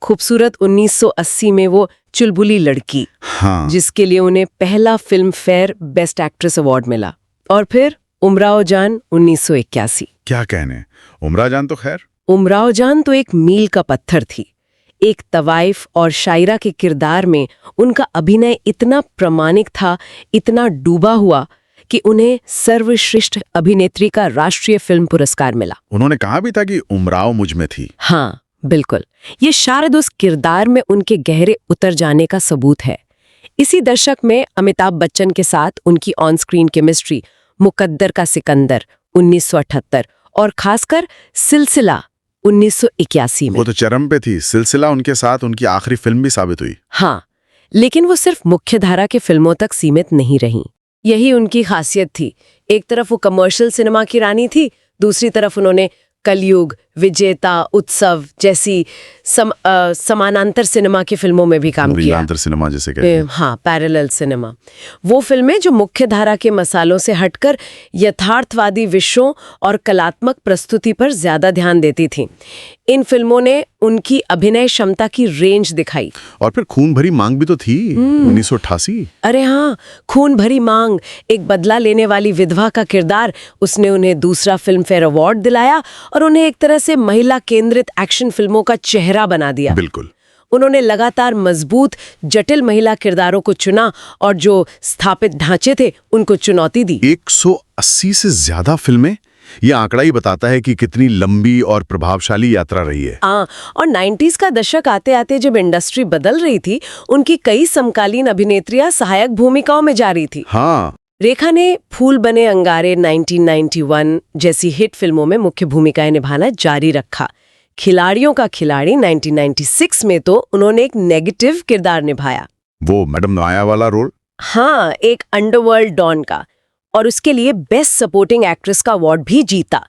खूबसूरत 1980 में वो चुलबुली लड़की, हाँ। जिसके लिए उन्हें पहला film fair best actress award मिला। और फिर उमराव जान 1981। क्या कहने, उमरा जान तो खैर। उमराव जान तो एक मील का पत्थर थी। एक तवाइफ और शायरा के किरदार में उनका अभिनय इतना प्रामाणिक था, इतना डूबा हुआ कि उन्हें सर्वश्रेष्ठ अभिनेत्री का राष्ट्रीय फिल्म पुरस्कार मिला। उन्होंने कहा भी था कि उमराव मुझ में थी। हाँ बिल्कुल, ये शायद उस किरदार में उनके गहरे उतर जाने का सबूत है। इसी दशक में अमिताभ बच्चन के साथ उनकी ऑन स्क्रीन केमिस्ट्री मुकद्दर का सिकंदर 1978 और खासकर सिलसिला 1981 में। वो तो चरम पे थी। सिलसिला उनके साथ उनकी आखिरी फिल्म भी साबित हुई। हाँ, लेकिन वो सिर्फ मुख्यधारा के फिल्मों तक सीमित नहीं रहीं। यही उनकी खासियत थी। एक तरफ वो कमर्शियल सिनेमा की रानी थी, दूसरी तरफ उन्होंने कलयुग, विजेता, उत्सव जैसी समानांतर सिनेमा की फिल्मों में भी काम किया। सिनेमा जैसे कहते हैं। हाँ, पैरेलल सिनेमा। वो फिल्में जो मुख्यधारा के मसालों से हटकर यथार्थवादी विषयों और कलात्मक प्रस्तुति पर ज्यादा ध्यान देती थीं। इन फिल्मों ने उनकी अभिनय क्षमता की रेंज दिखाई। और फिर खून भरी मांग भी तो थी 1988। अरे हाँ, खून भरी मांग, एक बदला लेने वाली विधवा का किरदार, उसने उन्हें दूसरा फिल्म फेयर अवार्ड दिलाया और उन्हें एक तरह से महिला केंद्रित एक्शन फिल्मों का चेहरा बना दिया। बिल्कुल। उन्होंने लगातार मजबूत, जटिल महिला किरदारों को चुना और जो स्थापित ढांचे थे उनको चुनौती दी। 180 से ज्यादा फिल्में, ये आंकड़ा ही बताता है कि कितनी लंबी और प्रभावशाली यात्रा रही है। हाँ, और 90s का दशक आते आते जब इंडस्ट्री बदल रही थी, उनकी कई समकालीन अभिनेत्रियां सहायक भूमिकाओं में जा रही थी। हाँ। रेखा ने फूल बने अंगारे 1991 जैसी हिट फिल्मों में मुख्य भूमिकाएं निभाना जारी रखा। खिलाड़ियों का खिलाड़ी 1996 में तो उन्होंने एक नेगेटिव किरदार निभाया। वो मैडम नाया वाला रोल। हाँ, एक अंडरवर्ल्ड डॉन का, और उसके लिए बेस्ट सपोर्टिंग एक्ट्रेस का अवार्ड भी जीता।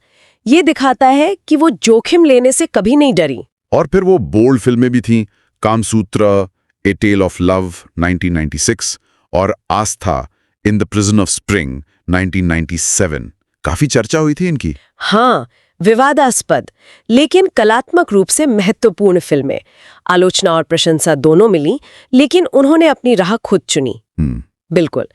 ये दिखाता है कि वो जोखिम लेने से कभी नहीं डरी। और फिर वो बोल्ड फिल्में भी थीं, Kamasutra, a tale of love 1996 और Aastha in the prison of spring 1997। काफी चर्चा हुई थी इनकी। हाँ, विवादास्पद लेकिन कलात्मक रूप से महत्वपूर्ण फिल्में। आलोचना और प्रशंसा दोनों मिली, लेकिन उन्होंने अपनी राह खुद चुनी। बिल्कुल।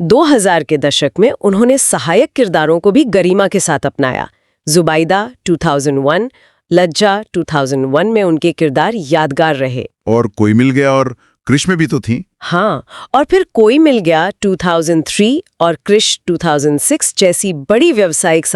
2000 के दशक में उन्होंने सहायक किरदारों को भी गरिमा के साथ अपनाया। जुबाइदा 2001, लज्जा 2001 में उनके किरदार यादगार रहे। और कोई मिल गया और क्रिश में भी तो थी। हाँ, और फिर कोई मिल गया 2003 और क्रिश 2006 जैसी बड़ी व्यावसायिक